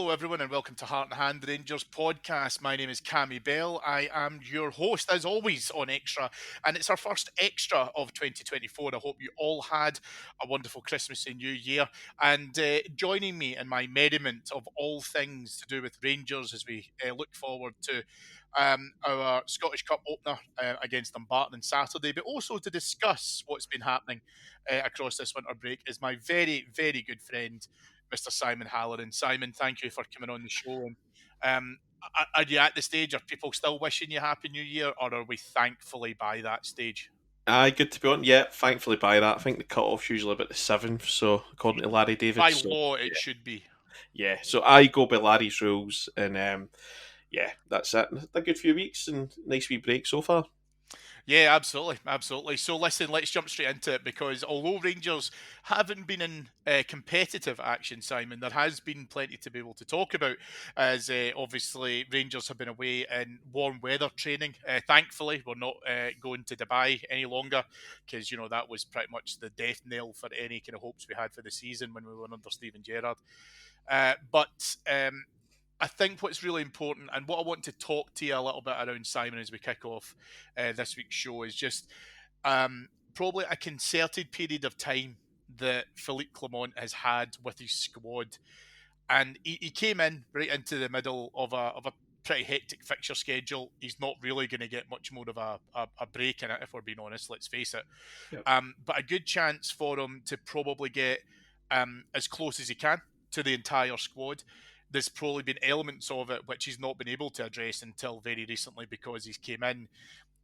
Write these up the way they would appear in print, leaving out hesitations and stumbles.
Hello, everyone, and welcome to Heart and Hand Rangers podcast. My name is Cammy Bell. I am your host, as always, on Extra, and it's our first Extra of 2024. I hope you all had a wonderful Christmas and New Year. And joining me in my merriment of all things to do with Rangers as we look forward to our Scottish Cup opener against Dumbarton on Saturday, but also to discuss what's been happening across this winter break, is my very, very good friend, Mr. Simon Halloran. Simon, thank you for coming on the show. And are you at the stage? Are people still wishing you Happy New Year, or are we thankfully by that stage? Aye, good to be on. Yeah, thankfully by that. I think the cut-off's usually about the 7th, so according to Larry David. By So law, it yeah, should be. yeah. So I go by Larry's rules, and yeah, that's it. A good few weeks and nice wee break so far. Yeah, absolutely, absolutely. So listen, let's jump straight into it because although Rangers haven't been in competitive action, Simon, there has been plenty to be able to talk about. As obviously Rangers have been away in warm weather training. Thankfully, we're not going to Dubai any longer because that was pretty much the death knell for any kind of hopes we had for the season when we were under Steven Gerrard. But I think what's really important and what I want to talk to you a little bit around, Simon, as we kick off this week's show is just probably a concerted period of time that Philippe Clement has had with his squad. And he came in right into the middle of a pretty hectic fixture schedule. He's not really going to get much more of a break in it, if we're being honest, let's face it. Yep. But a good chance for him to probably get as close as he can to the entire squad. There's probably been elements of it which he's not been able to address until very recently because he's came in.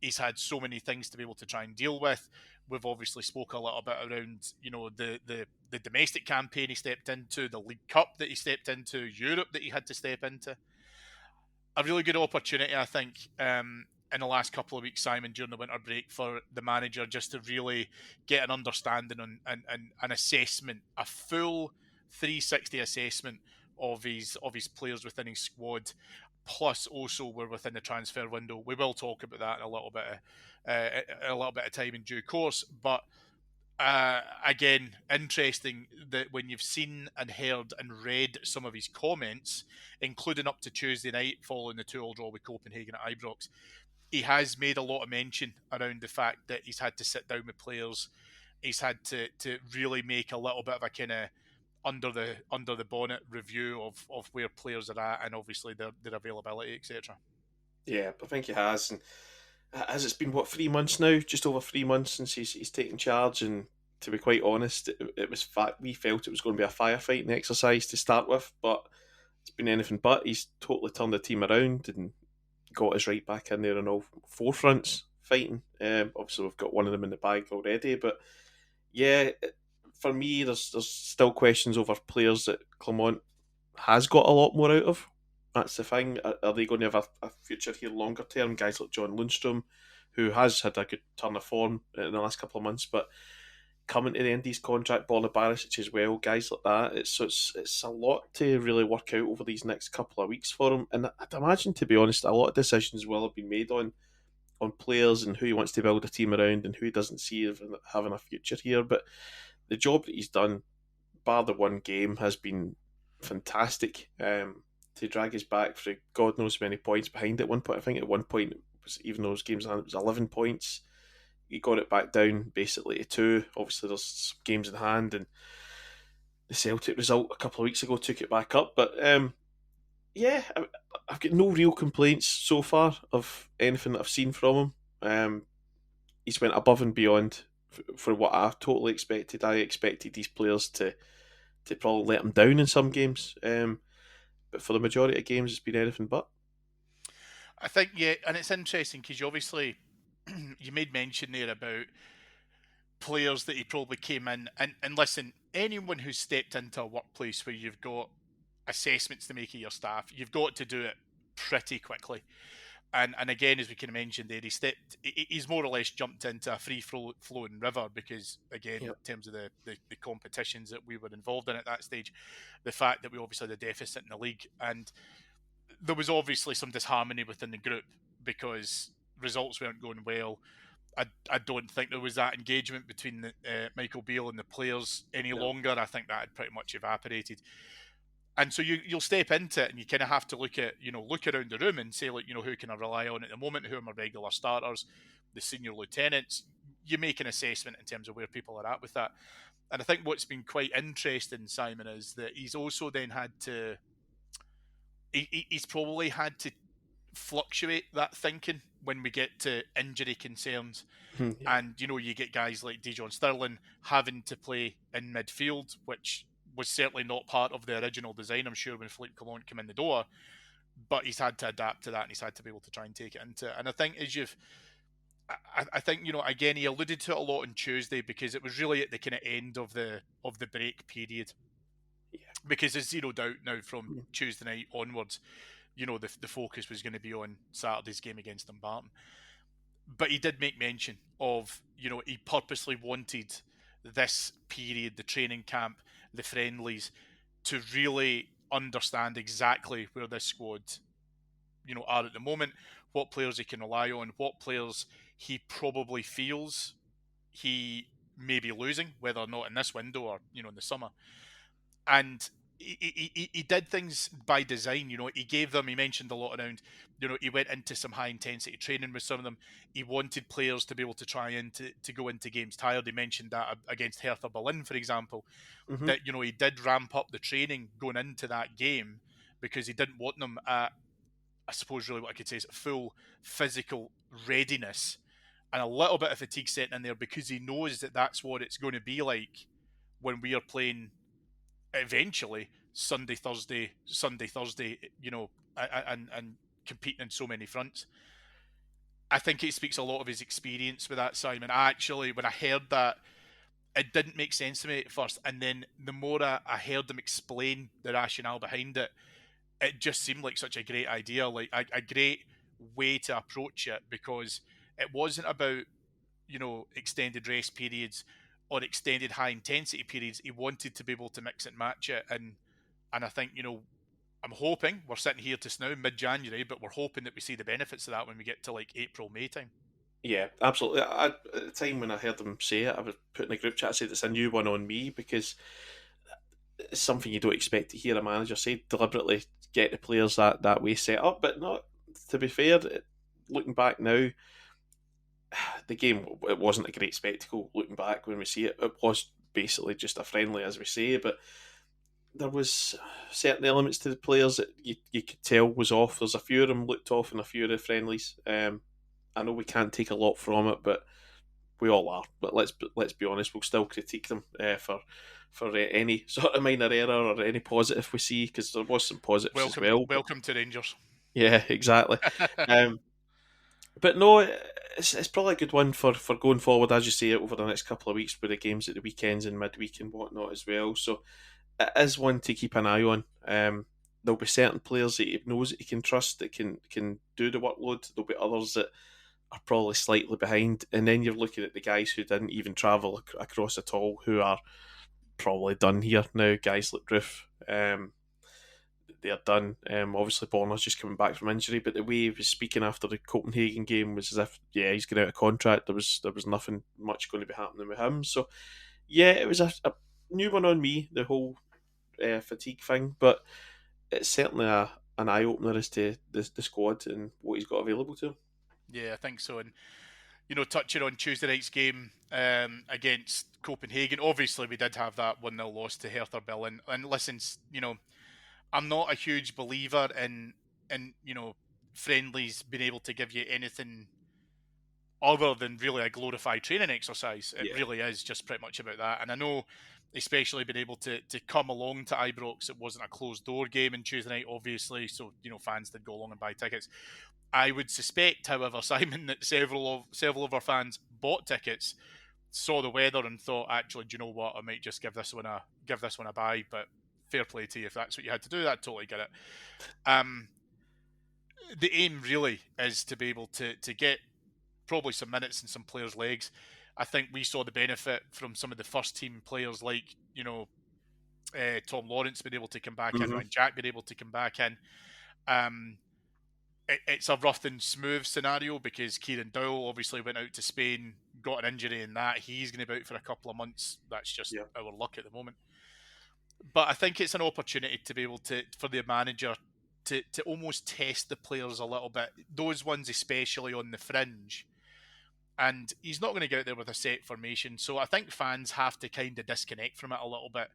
He's had so many things to be able to try and deal with. We've obviously spoke a little bit around, the domestic campaign he stepped into, the League Cup that he stepped into, Europe that he had to step into. A really good opportunity, I think, in the last couple of weeks, Simon, during the winter break for the manager just to really get an understanding and an assessment, a full 360 assessment of his players within his squad. Plus, also we're within the transfer window. We will talk about that in a little bit of time in due course. But again, interesting that when you've seen and heard and read some of his comments, including up to Tuesday night following the 2-2 draw with Copenhagen at Ibrox, he has made a lot of mention around the fact that he's had to sit down with players. He's had to really make a little bit of a kind of under the bonnet review of where players are at and obviously their availability, etc. Yeah, I think he has. And as it's been, what, 3 months now? Just over 3 months since he's taken charge. And to be quite honest, it was we felt it was going to be a firefighting exercise to start with, but it's been anything but. He's totally turned the team around and got us right back in there on all four fronts fighting. Obviously, we've got one of them in the bag already, but yeah, for me, there's still questions over players that Clement has got a lot more out of. That's the thing. Are they going to have a future here longer term? Guys like John Lundstrom, who has had a good turn of form in the last couple of months, but coming to the end of his contract, Borna Barisic as well, guys like that. It's a lot to really work out over these next couple of weeks for him. And I'd imagine, to be honest, a lot of decisions will have been made on players and who he wants to build a team around and who he doesn't see having a future here. But the job that he's done, bar the one game, has been fantastic. To drag us back for God knows how many points behind at one point. I think at one point, even those games, it was 11 points. He got it back down basically to 2. Obviously, there's some games in hand, and the Celtic result a couple of weeks ago took it back up. But yeah, I've got no real complaints so far of anything that I've seen from him. He's went above and beyond for what I totally expected. I expected these players to probably let him down in some games, but for the majority of games, it's been anything but. I think, yeah, and it's interesting because you made mention there about players that he probably came in and listen, anyone who's stepped into a workplace where you've got assessments to make of your staff, you've got to do it pretty quickly. And again, as we kind of mentioned there, he's more or less jumped into a free flowing river because, again, in Yep. terms of the competitions that we were involved in at that stage, the fact that we obviously had a deficit in the league, and there was obviously some disharmony within the group because results weren't going well. I don't think there was that engagement between Michael Beale and the players any No. longer. I think that had pretty much evaporated. And so you'll step into it, and you kind of have to look around the room and say, like, who can I rely on at the moment? Who are my regular starters? The senior lieutenants. You make an assessment in terms of where people are at with that. And I think what's been quite interesting, Simon, is that he's also then had to. He's probably had to fluctuate that thinking when we get to injury concerns. Yeah. And you get guys like Dijon Sterling having to play in midfield, which was certainly not part of the original design, I'm sure, when Philippe Clement came in the door. But he's had to adapt to that, and he's had to be able to try and take it into it. And I think I think again, he alluded to it a lot on Tuesday, because it was really at the kind of end of the break period. Yeah. Because there's zero doubt now from Mm. Tuesday night onwards, the focus was going to be on Saturday's game against Dumbarton. But he did make mention of, he purposely wanted this period, the training camp, the friendlies, to really understand exactly where this squad, are at the moment, what players he can rely on, what players he probably feels he may be losing, whether or not in this window or, in the summer. And he did things by design. He mentioned a lot around, he went into some high intensity training with some of them. He wanted players to be able to try and to go into games tired. He mentioned that against Hertha Berlin, for example, Mm-hmm. that, he did ramp up the training going into that game, because he didn't want them at, I suppose, really what I could say is full physical readiness, and a little bit of fatigue setting in there, because he knows that that's what it's going to be like when we are playing eventually Sunday, Thursday, and competing in so many fronts. I think it speaks a lot of his experience with that, Simon. When I heard that, it didn't make sense to me at first, and then the more I heard them explain the rationale behind it, it just seemed like such a great idea, like a great way to approach it, because it wasn't about extended rest periods or extended high intensity periods. He wanted to be able to mix and match it, and I think I'm hoping, we're sitting here to now mid-January, but we're hoping that we see the benefits of that when we get to like April, May time. Yeah, absolutely. At the time when I heard them say it, I was putting a group chat, I said it's a new one on me, because it's something you don't expect to hear a manager say, deliberately get the players that way set up. But not, to be fair, looking back now, the game, it wasn't a great spectacle. Looking back when we see it, it was basically just a friendly, as we say. But there was certain elements to the players that you could tell was off. There's a few of them looked off in a few of the friendlies. I know we can't take a lot from it, but we all are. But let's be honest, we'll still critique them for any sort of minor error or any positive we see, because there was some positives as Welcome, well. But welcome to Rangers. yeah, exactly. Um, but no, it's probably a good one for going forward, as you say, over the next couple of weeks with the games at the weekends and midweek and whatnot as well. So it is one to keep an eye on. There'll be certain players that he knows that he can trust, that can do the workload. There'll be others that are probably slightly behind, and then you're looking at the guys who didn't even travel across at all, who are probably done here now. Guys like Roof, they're done. Obviously, Borner's just coming back from injury, but the way he was speaking after the Copenhagen game was as if, yeah, he's getting out of contract. There was nothing much going to be happening with him. So yeah, it was a new one on me, the whole fatigue thing, but it's certainly an eye opener as to the squad and what he's got available to him. Yeah, I think so. And touching on Tuesday night's game against Copenhagen, obviously we did have that 1-0 loss to Hertha Berlin. And listen, I'm not a huge believer in friendlies being able to give you anything other than really a glorified training exercise. It Yeah. really is just pretty much about that. And I know, especially being able to come along to Ibrox, it wasn't a closed door game on Tuesday night, obviously, so fans did go along and buy tickets. I would suspect, however, Simon, that several of our fans bought tickets, saw the weather, and thought, actually, do you know what? I might just give this one a buy. But fair play to you if that's what you had to do. I totally get it. The aim really is to be able to get probably some minutes in some players' legs. I think we saw the benefit from some of the first team players, like Tom Lawrence being able to come back in, Mm-hmm. Ryan Jack being able to come back in. Um, it's a rough and smooth scenario, because Kieran Dowell obviously went out to Spain, got an injury in that. He's going to be out for a couple of months. That's just Yeah. our luck at the moment. But I think it's an opportunity to be able to, for the manager to almost test the players a little bit. Those ones, especially on the fringe. And he's not going to get out there with a set formation. So I think fans have to kind of disconnect from it a little bit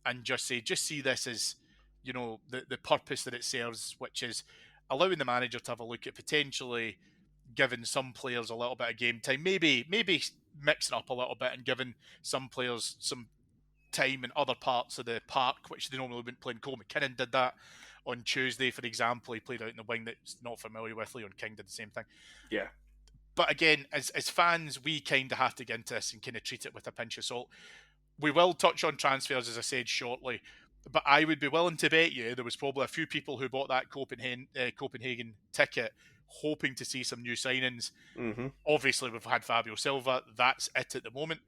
and just see this as, the purpose that it serves, which is allowing the manager to have a look at potentially giving some players a little bit of game time, maybe mixing up a little bit and giving some players some time in other parts of the park, which they normally wouldn't play. And Cole McKinnon did that on Tuesday, for example. He played out in the wing that's not familiar with. Leon King did the same thing. Yeah. But again, as fans, we kind of have to get into this and kind of treat it with a pinch of salt. We will touch on transfers, as I said, shortly. But I would be willing to bet you there was probably a few people who bought that Copenhagen ticket hoping to see some new signings. Mm-hmm. Obviously, we've had Fabio Silva. That's it at the moment.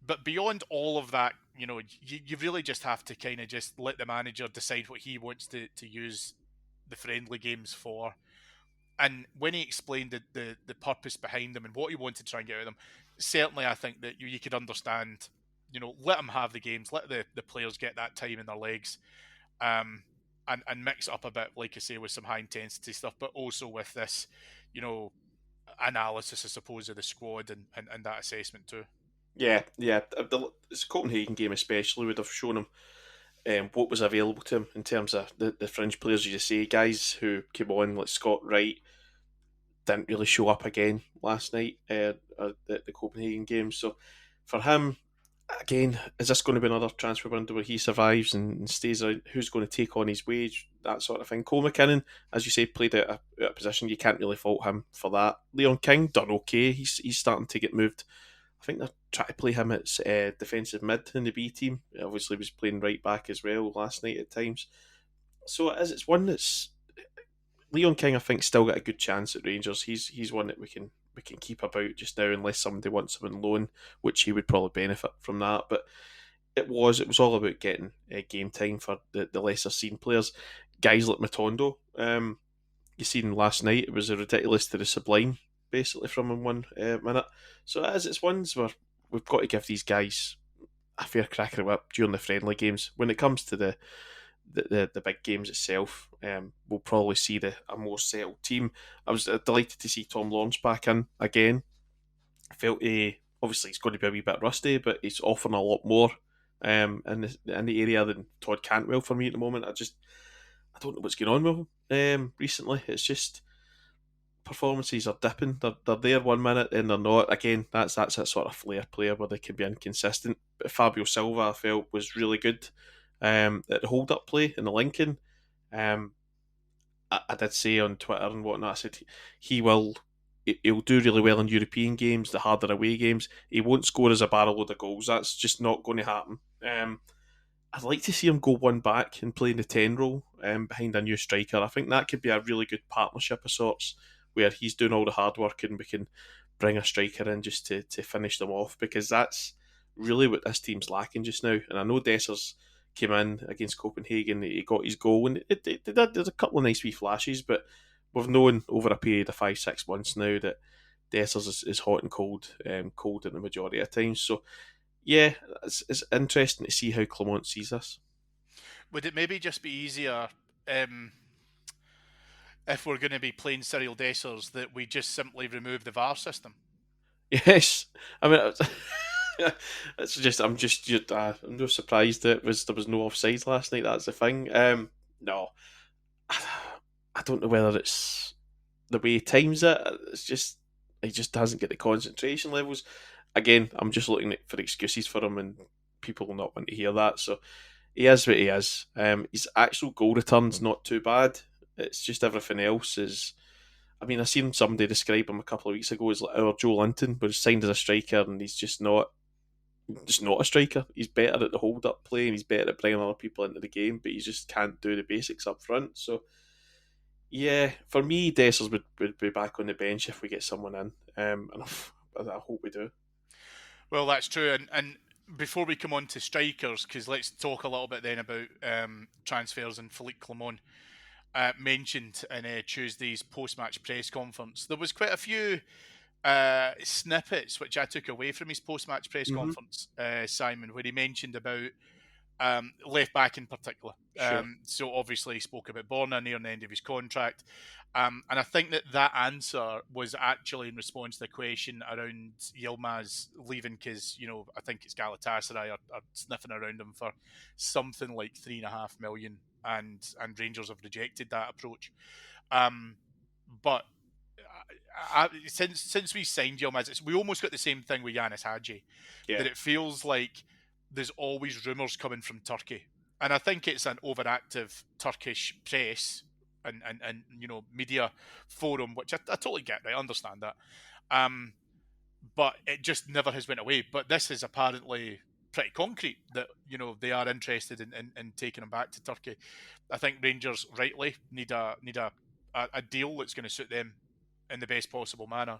But beyond all of that, you really just have to kind of just let the manager decide what he wants to use the friendly games for. And when he explained the purpose behind them and what he wanted to try and get out of them, certainly I think that you could understand, let them have the games, let the players get that time in their legs, and mix it up a bit, like I say, with some high intensity stuff, but also with this, analysis, I suppose, of the squad and that assessment too. Yeah, yeah. This Copenhagen game especially would have shown him what was available to him in terms of the fringe players, you say, guys who came on, like Scott Wright, didn't really show up again last night at the Copenhagen game. So for him, again, is this going to be another transfer window where he survives and stays around? Who's going to take on his wage? That sort of thing. Cole McKinnon, as you say, played out of position. You can't really fault him for that. Leon King done okay. He's starting to get moved. I think they're trying to play him at defensive mid in the B team. He obviously was playing right back as well last night at times. So it's one that's Leon King. I think still got a good chance at Rangers. He's one that we can keep about just now, unless somebody wants him on loan, which he would probably benefit from that. But it was all about getting game time for the lesser seen players, guys like Matondo. You seen last night, it was a ridiculous to the sublime, basically from in 1 minute. So it's ones where we've got to give these guys a fair crack of the whip during the friendly games. When it comes to the big games itself, we'll probably see a more settled team. I was delighted to see Tom Lawrence back in again. I felt obviously he's going to be a wee bit rusty, but he's offering a lot more in the area than Todd Cantwell for me at the moment. I don't know what's going on with him recently. It's just performances are dipping. They're there 1 minute and they're not. Again, that's that sort of flair player where they can be inconsistent. But Fabio Silva, I felt, was really good at the hold up play and the linking. Um, I did say on Twitter and whatnot, I said he'll do really well in European games, the harder away games. He won't score as a barrel load of goals. That's just not going to happen. I'd like to see him go one back and play in the 10 role behind a new striker. I think that could be a really good partnership of sorts where he's doing all the hard work and we can bring a striker in just to finish them off, because that's really what this team's lacking just now. And I know Dessers came in against Copenhagen, he got his goal, and there's a couple of nice wee flashes, but we've known over a period of 5-6 months now that Dessers is hot and cold, cold in the majority of times. So yeah, it's interesting to see how Clement sees this. Would it maybe just be easier, if we're going to be playing Cyril Dessers, that we just simply remove the VAR system? Yes, I mean, it's just I'm no surprised that there was no offside last night. That's the thing. No, I don't know whether it's the way he times it. It's just he just doesn't get the concentration levels. Again, I'm just looking for excuses for him, and people will not want to hear that. So he is what he is. His actual goal return's not too bad. It's just everything else is. I mean, I seen somebody describe him a couple of weeks ago as like our Joe Linton, but he's signed as a striker, and he's just not a striker. He's better at the hold up play, and he's better at bringing other people into the game, but he just can't do the basics up front. So yeah, for me, Dessers would be back on the bench if we get someone in, and I hope we do. Well, that's true. And before we come on to strikers, because let's talk a little bit then about transfers and Philippe Clement. Mentioned in Tuesday's post-match press conference, there was quite a few snippets which I took away from his post-match press Mm-hmm. conference, Simon, where he mentioned about left back in particular. Sure. So obviously he spoke about Borna near the end of his contract. And I think that answer was actually in response to the question around Yilmaz leaving because, I think it's Galatasaray are sniffing around him for something like 3.5 million, and Rangers have rejected that approach. But since we signed Yilmaz, we almost got the same thing with Yanis Hadji, Yeah. that it feels like there's always rumours coming from Turkey. And I think it's an overactive Turkish press and media forum, which I totally get, right? I understand that. But it just never has went away. But this is apparently pretty concrete that they are interested in taking him back to Turkey. I think Rangers rightly need a deal that's going to suit them in the best possible manner.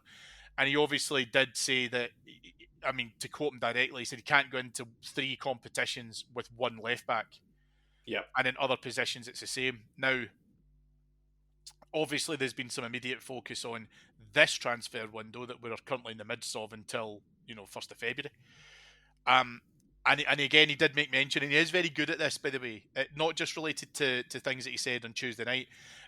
And he obviously did say that, I mean, to quote him directly, he said he can't go into 3 competitions with one left back. Yeah. And in other positions, it's the same. Now, obviously, there's been some immediate focus on this transfer window that we're currently in the midst of until, 1st of February. And again, he did make mention, and he is very good at this, by the way, not just related to things that he said on Tuesday night,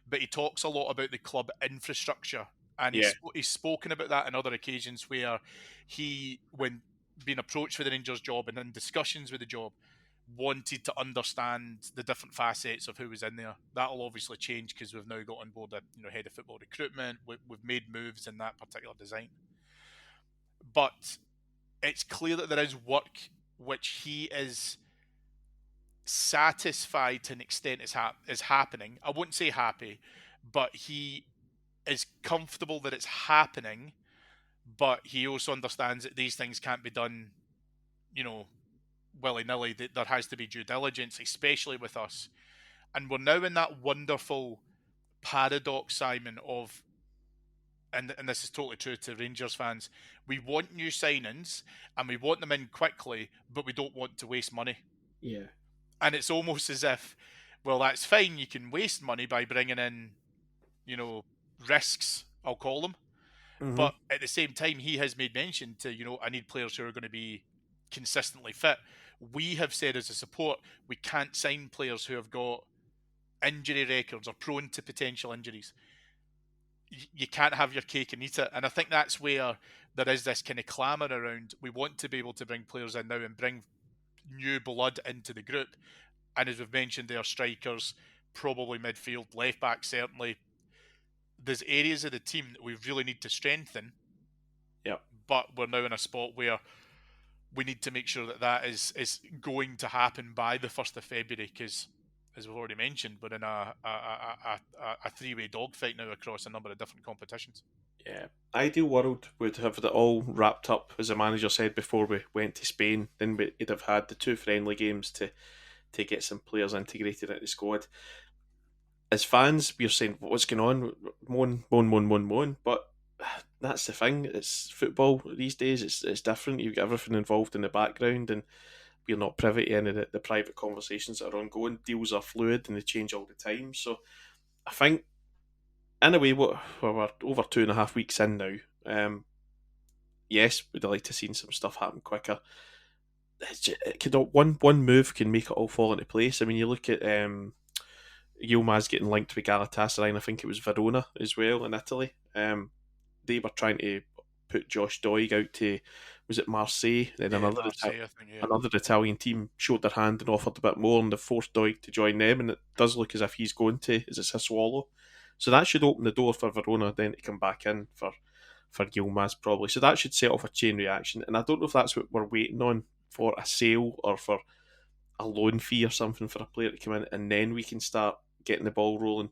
but he talks a lot about the club infrastructure. And Yeah. he's spoken about that on other occasions where he, when being approached for the Rangers job and in discussions with the job, wanted to understand the different facets of who was in there. That'll obviously change because we've now got on board a head of football recruitment. We've made moves in that particular design. But it's clear that there is work which he is satisfied to an extent is happening. I wouldn't say happy, but he is comfortable that it's happening. But he also understands that these things can't be done, willy nilly. That there has to be due diligence, especially with us. And we're now in that wonderful paradox, Simon, of and this is totally true to Rangers fans, we want new signings and we want them in quickly, but we don't want to waste money. Yeah. And it's almost as if, well, that's fine, you can waste money by bringing in, risks, I'll call them. Mm-hmm. But at the same time, he has made mention to, I need players who are going to be consistently fit. We have said as a support, we can't sign players who have got injury records or prone to potential injuries. You can't have your cake and eat it. And I think that's where there is this kind of clamour around. We want to be able to bring players in now and bring new blood into the group. And as we've mentioned, there are strikers, probably midfield, left back, certainly. There's areas of the team that we really need to strengthen. Yeah. But we're now in a spot where we need to make sure that is going to happen by the 1st of February because, as we've already mentioned, we're in a 3-way dogfight now across a number of different competitions. Yeah. Ideal world would have it all wrapped up, as the manager said, before we went to Spain. Then we'd have had the 2 friendly games to get some players integrated into the squad. As fans, we're saying, what's going on? Moan. But that's the thing. It's football these days. It's different. You've got everything involved in the background, and we're not privy to any of the private conversations that are ongoing. Deals are fluid and they change all the time. So I think, in a way, we're over 2.5 weeks in now. Yes, we'd like to see some stuff happen quicker. One move can make it all fall into place. I mean, you look at Yilmaz getting linked with Galatasaray, and I think it was Verona as well in Italy. They were trying to put Josh Doig out to, was it Marseille? Then Marseille, I think, yeah. another Italian team showed their hand and offered a bit more, and they forced Doig to join them, and it does look as if he's going to, is it Sassuolo? So that should open the door for Verona then to come back in for Yilmaz probably. So that should set off a chain reaction, and I don't know if that's what we're waiting on, for a sale or for a loan fee or something for a player to come in, and then we can start getting the ball rolling.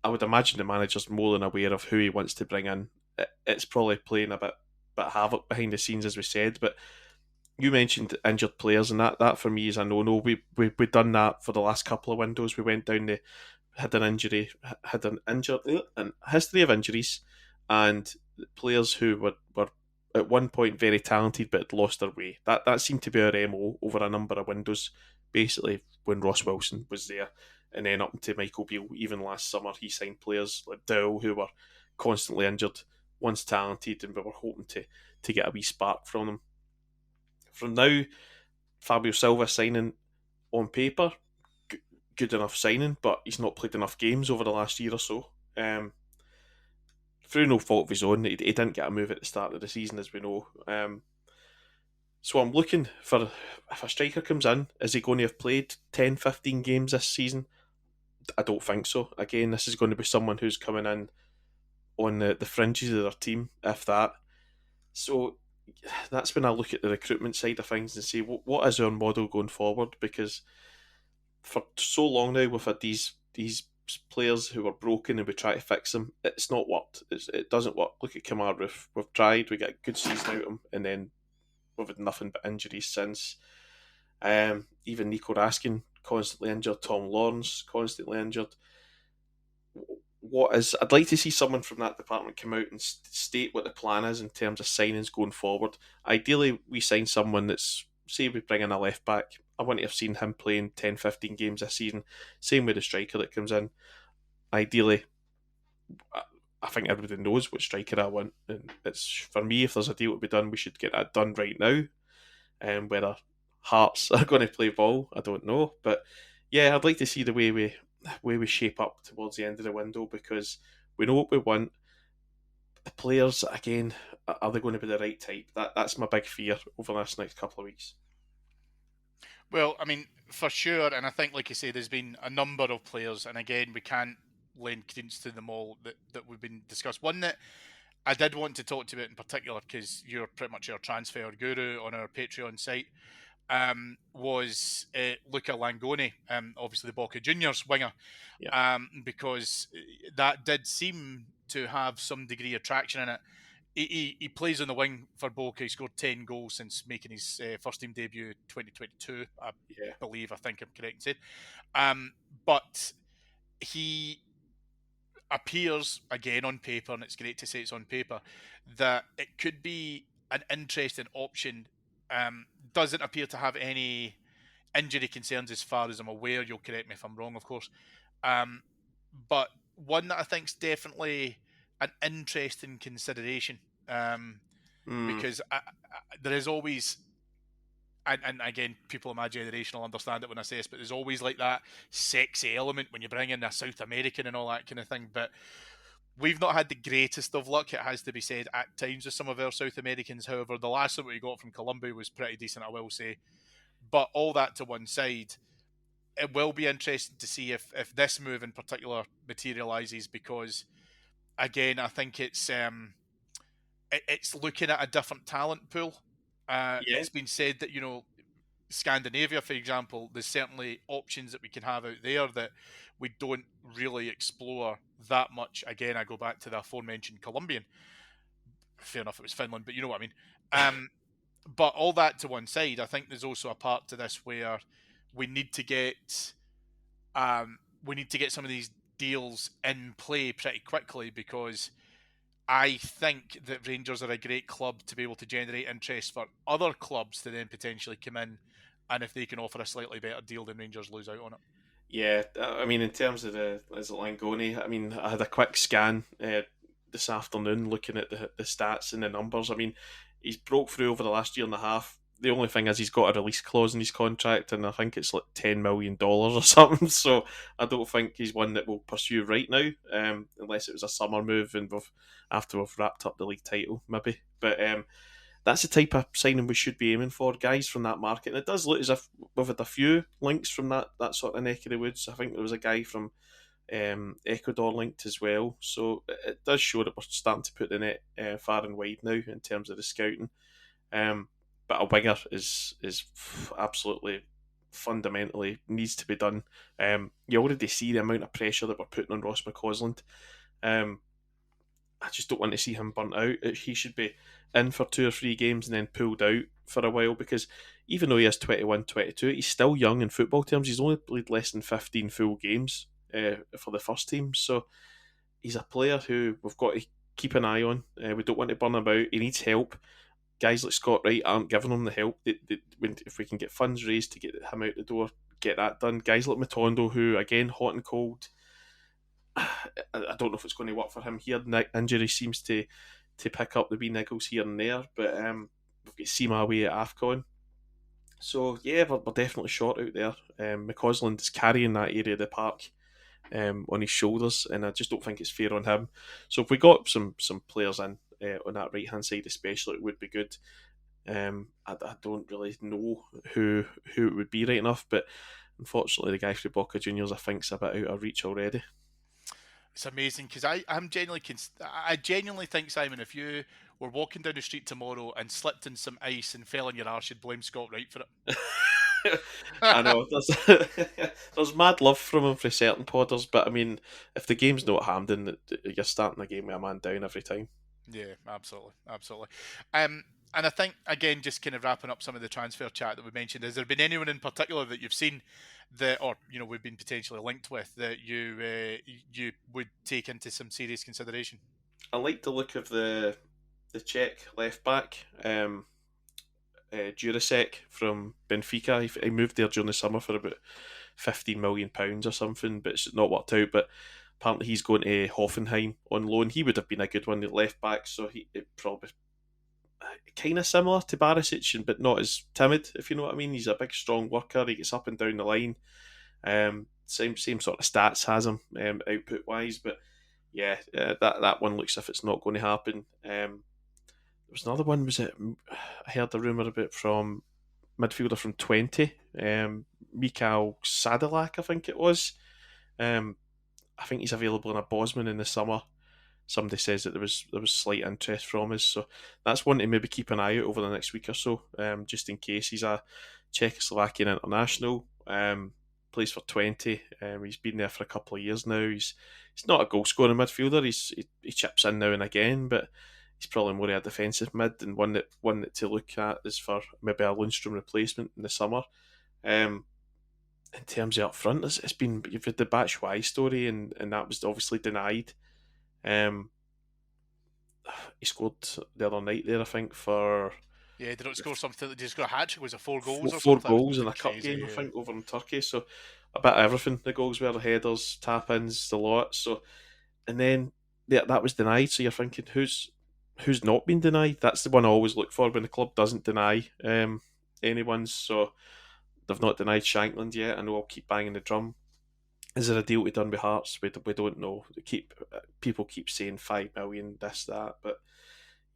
I would imagine the manager's more than aware of who he wants to bring in. It's probably playing a bit havoc behind the scenes, as we said. But you mentioned injured players, and that for me is a no-no. We've done that for the last couple of windows. We went down had an history of injuries, and players who were at one point very talented but had lost their way. That seemed to be our MO over a number of windows. Basically, when Ross Wilson was there, and then up to Michael Beale, even last summer, he signed players like Dowell who were constantly injured, once talented, and we were hoping to get a wee spark from them. From now, Fabio Silva signing, on paper, good enough signing, but he's not played enough games over the last year or so. Through no fault of his own, he didn't get a move at the start of the season, as we know. So I'm looking for, if a striker comes in, is he going to have played 10, 15 games this season? I don't think so. Again, this is going to be someone who's coming in on the fringes of their team, if that. So that's when I look at the recruitment side of things and say, what is our model going forward? Because for so long now we've had these players who are broken and we try to fix them. It's not worked. It doesn't work. Look at Kamara. We've tried. We get a good season out of him, and then we've had nothing but injuries since. Even Nico Raskin constantly injured. Tom Lawrence constantly injured. I'd like to see someone from that department come out and state what the plan is in terms of signings going forward. Ideally, we sign someone that's, say we bring in a left back. I want to have seen him playing 10, 15 games this season. Same with the striker that comes in. Ideally, I think everybody knows what striker I want. And it's, for me, if there's a deal to be done, we should get that done right now. And whether Hearts are going to play ball, I don't know. But yeah, I'd like to see the way we shape up towards the end of the window, because we know what we want. The players, again, are they going to be the right type? That's my big fear over this next couple of weeks. Well, I mean, for sure, and I think, like you say, there's been a number of players, and again, we can't lend credence to them all that we've been discussed. One that I did want to talk to you about in particular, because you're pretty much our transfer guru on our Patreon site, was Luca Langoni, obviously the Boca Juniors winger, Yeah. because that did seem to have some degree of traction in it. He plays on the wing for Boca. He scored 10 goals since making his first team debut 2022, I Yeah. believe. I think I'm correct in saying. But he appears, again, on paper, and it's great to say it's on paper, that it could be an interesting option. Doesn't appear to have any injury concerns as far as I'm aware. You'll correct me if I'm wrong, of course. But one that I think is definitely an interesting consideration, because there is always, and again, people of my generation will understand it when I say this, but there's always like that sexy element when you bring in a South American and all that kind of thing. But we've not had the greatest of luck, it has to be said, at times with some of our South Americans. However, the last one we got from Colombia was pretty decent, I will say. But all that to one side, it will be interesting to see if this move in particular materialises, because again, I think it's looking at a different talent pool. Yeah. It's been said that, Scandinavia, for example, there's certainly options that we can have out there that we don't really explore that much. Again, I go back to the aforementioned Colombian. Fair enough, it was Finland, but you know what I mean. But all that to one side, I think there's also a part to this where we need to get some of these deals in play pretty quickly, because I think that Rangers are a great club to be able to generate interest for other clubs to then potentially come in, and if they can offer a slightly better deal, then Rangers lose out on it. Yeah, I mean, in terms of is it Langoni, I mean, I had a quick scan this afternoon looking at the stats and the numbers. I mean, he's broke through over the last year and a half. The only thing is he's got a release clause in his contract, and I think it's like $10 million or something. So I don't think he's one that will pursue right now, unless it was a summer move and after we've wrapped up the league title, maybe. But that's the type of signing we should be aiming for, guys, from that market. And it does look as if we've had a few links from that sort of neck of the woods. I think there was a guy from Ecuador linked as well. So it does show that we're starting to put the net far and wide now in terms of the scouting. But a winger is absolutely fundamentally needs to be done. You already see the amount of pressure that we're putting on Ross McCausland. I just don't want to see him burnt out. He should be in for 2 or 3 games and then pulled out for a while, because even though he is 21, 22, he's still young in football terms. He's only played less than 15 full games for the first team. So he's a player who we've got to keep an eye on. We don't want to burn him out. He needs help. Guys like Scott Wright aren't giving him the help. If we can get funds raised to get him out the door, get that done. Guys like Matondo, who, again, hot and cold, I don't know if it's going to work for him here. Injury seems to pick up the wee niggles here and there, but we've got Sima away at AFCON. So yeah, we're definitely short out there. McCausland is carrying that area of the park on his shoulders, and I just don't think it's fair on him. So if we got some players in on that right hand side, especially, it would be good. I don't really know who it would be right enough, but unfortunately, the guy from Boca Juniors I think's a bit out of reach already. It's amazing because I genuinely think, Simon, if you were walking down the street tomorrow and slipped in some ice and fell on your arse, you'd blame Scott Wright for I it. know there's mad love from him for certain podders, but I mean, if the game's not Hampden, you're starting the game with a man down every time. Yeah, absolutely, absolutely. And I think again, just kind of wrapping up some of the transfer chat that we mentioned, has there been anyone in particular that you've seen that, or we've been potentially linked with that you would take into some serious consideration? I like the look of the Czech left back. Jurasek from Benfica. He moved there during the summer for about £15 million or something, but it's not worked out. But apparently he's going to Hoffenheim on loan. He would have been a good one at left back, so he it probably kind of similar to Barisic, but not as timid, if you know what I mean. He's a big, strong worker. He gets up and down the line. Same sort of stats has him output wise, but yeah, that one looks as if it's not going to happen. There was another one. Was it? I heard a rumor about from midfielder from 20, Mikhail Sadilak, I think it was. Um, I think he's available in a Bosman in the summer. Somebody says that there was slight interest from us, so that's one to maybe keep an eye out over the next week or so, just in case. He's a Czechoslovakian international, plays for 20. He's been there for a couple of years now. He's not a goal scoring midfielder. He chips in now and again, but he's probably more of a defensive mid, and one that to look at is for maybe a Lundstrom replacement in the summer. Um, in terms of up front, it's been you've had the Batshuayi story, and that was obviously denied. Um, he scored the other night there, I think, for Yeah, they don't score something. They just got a hat trick. Was it 4 goals or four something? It was goals in something a cup crazy. game, I Yeah. think, over in Turkey. So a bit of everything. The goals were the headers, tap ins, the lot. So and then that was denied. So you're thinking, who's not been denied? That's the one I always look for when the club doesn't deny anyone. So they've not denied Shankland yet. I know I'll keep banging the drum. Is there a deal to be done with Hearts? We don't know. People keep saying 5 million, this that, but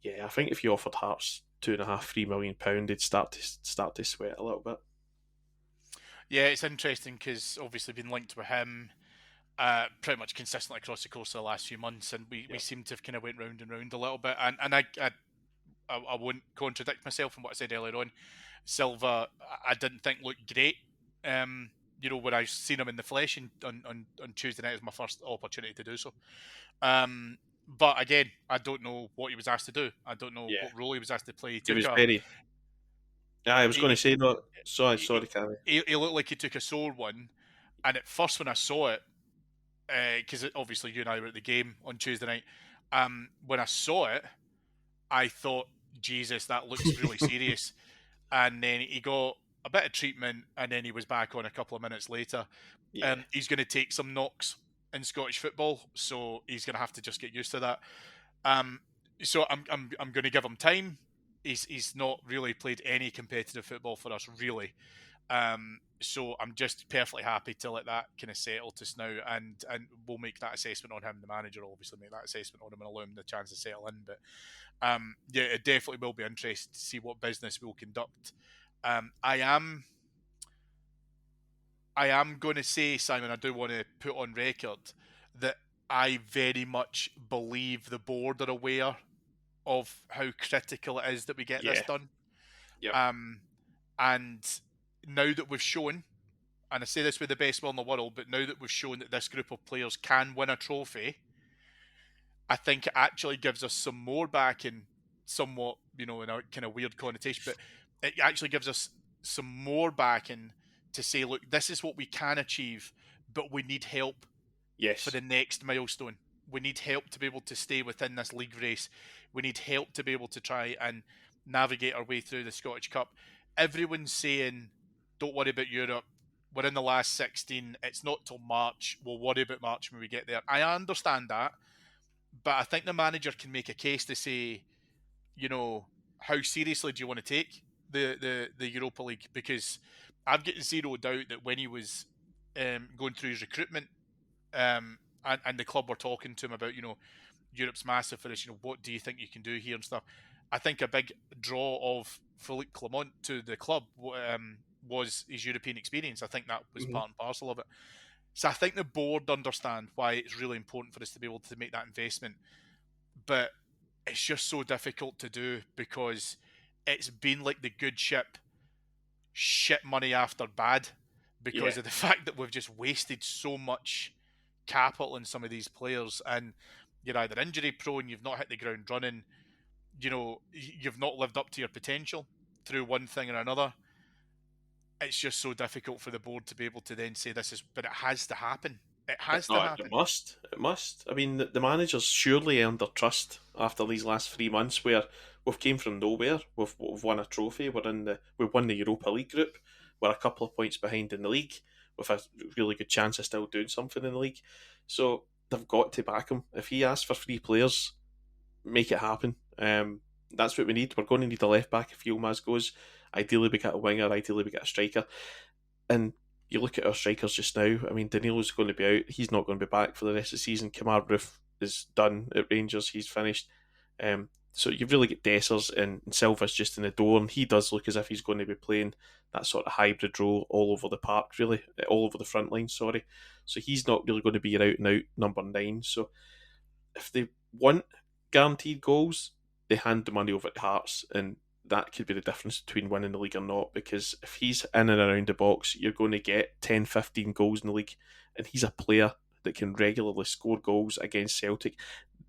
yeah, I think if you offered Hearts £2.5, £3 million, they'd start to sweat a little bit. Yeah, it's interesting because obviously been linked with him pretty much consistently across the course of the last few months, and we Yeah, seem to have kind of went round and round a little bit. And I won't contradict myself from what I said earlier on. Silva, I didn't think looked great. When I seen him in the flesh on Tuesday night, it was my first opportunity to do so. But again, I don't know what he was asked to do. I don't know yeah, what role he was asked to play. He it took was a very. Yeah, I was going to he, say no. he, Sorry, Cammy. he looked like he took a sore one, and at first when I saw it, because obviously you and I were at the game on Tuesday night, when I saw it, I thought, Jesus, that looks really serious. And then he got a bit of treatment, and then he was back on a couple of minutes later. Yeah, He's going to take some knocks in Scottish football, so he's going to have to just get used to that. Um, so I'm going to give him time. He's not really played any competitive football for us, really. So I'm just perfectly happy to let that kind of settle to now, and we'll make that assessment on him. The manager will obviously make that assessment on him and allow him the chance to settle in. But yeah, it definitely will be interesting to see what business we'll conduct. I am going to say, Simon, I do want to put on record that I very much believe the board are aware of how critical it is that we get this yeah, done. yep, Um, and now that we've shown, and I say this with the best will in the world, but now that we've shown that this group of players can win a trophy, I think it actually gives us some more backing, somewhat, in a kind of weird connotation, but it actually gives us some more backing to say, look, this is what we can achieve, but we need help for yes, the next milestone. We need help to be able to stay within this league race. We need help to be able to try and navigate our way through the Scottish Cup. Everyone's saying, don't worry about Europe. We're in the last 16. It's not till March. We'll worry about March when we get there. I understand that, but I think the manager can make a case to say, how seriously do you want to take the Europa League, because I've got zero doubt that when he was going through his recruitment, and the club were talking to him about, Europe's massive for us, what do you think you can do here and stuff. I think a big draw of Philippe Clement to the club was his European experience. I think that was Mhm. part and parcel of it. So I think the board understand why it's really important for us to be able to make that investment. But it's just so difficult to do because it's been like the good shit money after bad, Yeah, because of the fact that we've just wasted so much capital in some of these players, and you're either injury prone, you've not hit the ground running, you've not lived up to your potential through one thing or another. It's just so difficult for the board to be able to then say this is, but it has to happen. It has to no, it happen. must. It must. I mean, the managers surely earned their trust after these last 3 months, where we've came from nowhere. We've won a trophy. We've won the Europa League group. We're a couple of points behind in the league, with a really good chance of still doing something in the league. So they've got to back him. If he asks for 3 players, make it happen. That's what we need. We're going to need a left back if Yilmaz goes. Ideally, we get a winger. Ideally, we get a striker. And you look at our strikers just now. I mean, Danilo's going to be out. He's not going to be back for the rest of the season. Kamar Roof is done at Rangers. He's finished. So you've really got Dessers, and Silva's just in the door, and he does look as if he's going to be playing that sort of hybrid role all over the park, really, all over the front line. Sorry, so he's not really going to be your out and out number 9. So if they want guaranteed goals, they hand the money over to Hearts, and that could be the difference between winning the league or not. Because if he's in and around the box, you're going to get 10, 15 goals in the league, and he's a player that can regularly score goals against Celtic.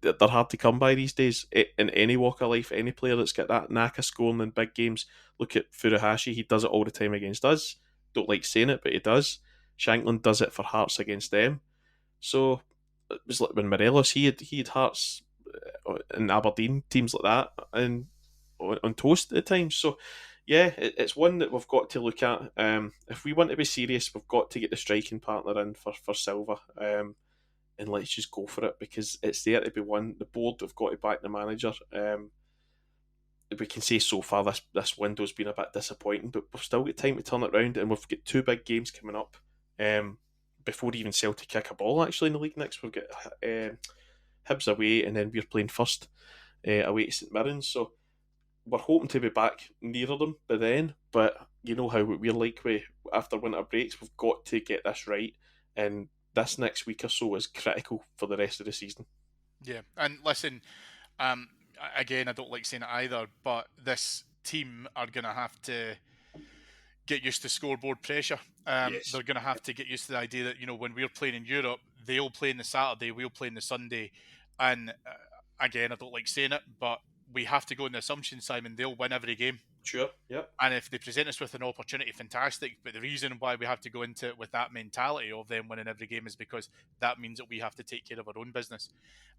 They're hard to come by these days in any walk of life. Any player that's got that knack of scoring in big games. Look at Furuhashi; he does it all the time against us. Don't like saying it, but he does. Shanklin does it for Hearts against them. So it was like when Morelos he had Hearts in Aberdeen, teams like that, and on toast at times. So yeah, it's one that we've got to look at. If we want to be serious, we've got to get the striking partner in for Silva. And let's just go for it, because it's there to be won. The board have got to back the manager. We can say so far this window's been a bit disappointing, but we've still got time to turn it around, and we've got 2 big games coming up. Before even Celtic kick a ball, actually, in the league next, we've got Hibs away, and then we're playing first away to St Mirren. So we're hoping to be back nearer them by then. But you know how we're like after winter breaks, we've got to get this right, and this next week or so is critical for the rest of the season. Yeah, and listen, um, again, I don't like saying it either, but this team are going to have to get used to scoreboard pressure. Yes. They're going to have to get used to the idea that, when we're playing in Europe, they'll play on the Saturday, we'll play on the Sunday, and again, I don't like saying it, but we have to go on the assumption, Simon, they'll win every game. Sure. Yep. And if they present us with an opportunity, fantastic. But the reason why we have to go into it with that mentality of them winning every game is because that means that we have to take care of our own business.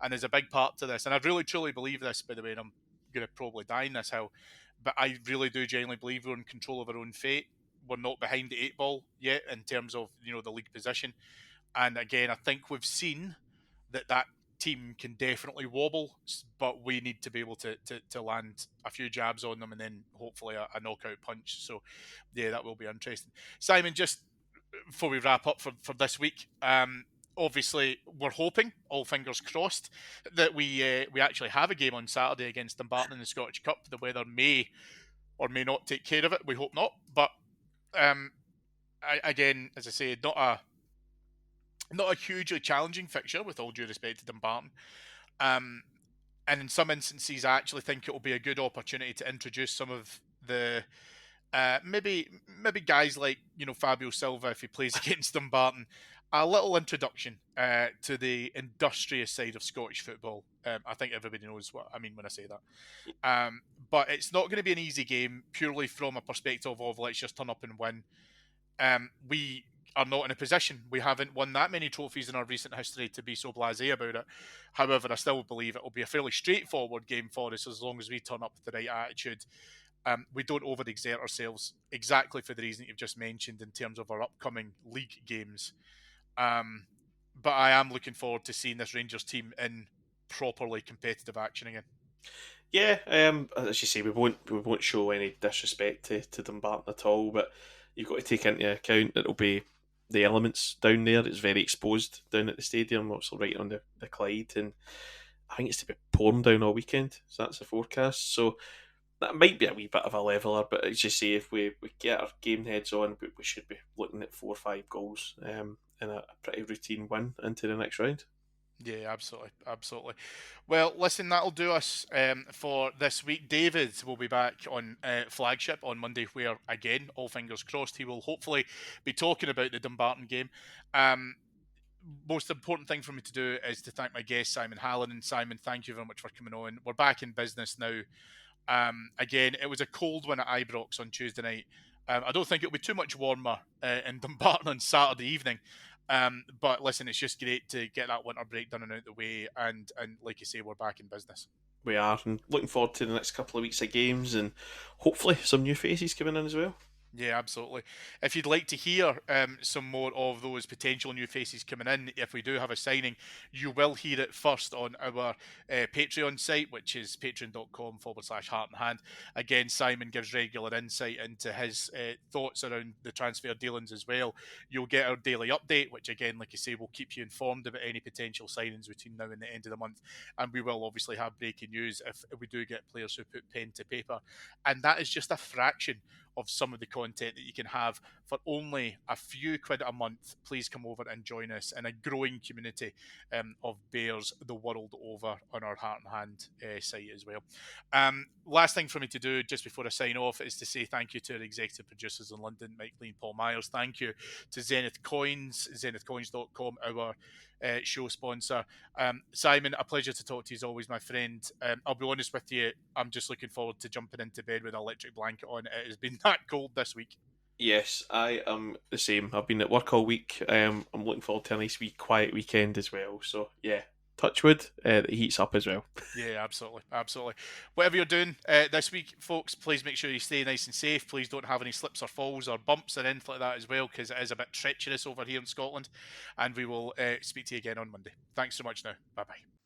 And there's a big part to this. And I really, truly believe this, by the way, and I'm going to probably die in this hill, but I really do genuinely believe we're in control of our own fate. We're not behind the 8 ball yet in terms of, the league position. And again, I think we've seen that team can definitely wobble, but we need to be able to land a few jabs on them and then hopefully a knockout punch. So, yeah, that will be interesting. Simon, just before we wrap up for this week, obviously we're hoping, all fingers crossed, that we actually have a game on Saturday against Dumbarton in the Scottish Cup. The weather may or may not take care of it. We hope not, but um, again, as I say, not a hugely challenging fixture, with all due respect to Dumbarton. Um, and in some instances, I actually think it will be a good opportunity to introduce some of the maybe guys like Fabio Silva, if he plays against Dumbarton, a little introduction to the industrious side of Scottish football. I think everybody knows what I mean when I say that. But it's not going to be an easy game, purely from a perspective of let's just turn up and win. We are not in a position. We haven't won that many trophies in our recent history to be so blasé about it. However, I still believe it will be a fairly straightforward game for us as long as we turn up with the right attitude. We don't overexert ourselves, exactly for the reason that you've just mentioned in terms of our upcoming league games. But I am looking forward to seeing this Rangers team in properly competitive action again. Yeah, as you say, we won't show any disrespect to Dumbarton at all, but you've got to take into account that it'll be the elements down there. It's very exposed down at the stadium, also right on the Clyde, and I think it's to be pouring down all weekend. So that's the forecast. So that might be a wee bit of a leveler, but as you say, if we get our game heads on, we should be looking at 4 or 5 goals in a pretty routine win into the next round. Yeah, absolutely, absolutely. Well, listen, that'll do us for this week. David will be back on Flagship on Monday, where, again, all fingers crossed, he will hopefully be talking about the Dumbarton game. Um, Most important thing for me to do is to thank my guest, Simon Hallen. And Simon, thank you very much for coming on. We're back in business now. Again, it was a cold one at Ibrox on Tuesday night. I don't think it'll be too much warmer in Dumbarton on Saturday evening. But listen, it's just great to get that winter break done and out the way. And like you say, we're back in business. We are, and looking forward to the next couple of weeks of games, and hopefully some new faces coming in as well. Yeah, absolutely. If you'd like to hear some more of those potential new faces coming in, if we do have a signing, you will hear it first on our Patreon site, which is patreon.com/heart and hand. Again, Simon gives regular insight into his thoughts around the transfer dealings as well. You'll get our daily update, which again, like I say, will keep you informed about any potential signings between now and the end of the month. And we will obviously have breaking news if we do get players who put pen to paper. And that is just a fraction of some of the content that you can have for only a few quid a month. Please come over and join us in a growing community of bears the world over on our Heart and Hand site as well. Last thing for me to do just before I sign off is to say thank you to our executive producers in London, Mike Lee and Paul Myers. Thank you to Zenith Coins, zenithcoins.com, our show sponsor. Simon, a pleasure to talk to you as always, my friend. I'll be honest with you, I'm just looking forward to jumping into bed with an electric blanket on. It has been that cold this week. Yes, I am the same. I've been at work all week. I'm looking forward to a nice wee quiet weekend as well. So yeah, touch wood, the heat's up as well. Yeah, absolutely, absolutely. Whatever you're doing this week, folks, please make sure you stay nice and safe. Please don't have any slips or falls or bumps or anything like that as well, because it is a bit treacherous over here in Scotland. And we will speak to you again on Monday. Thanks so much now. Bye bye.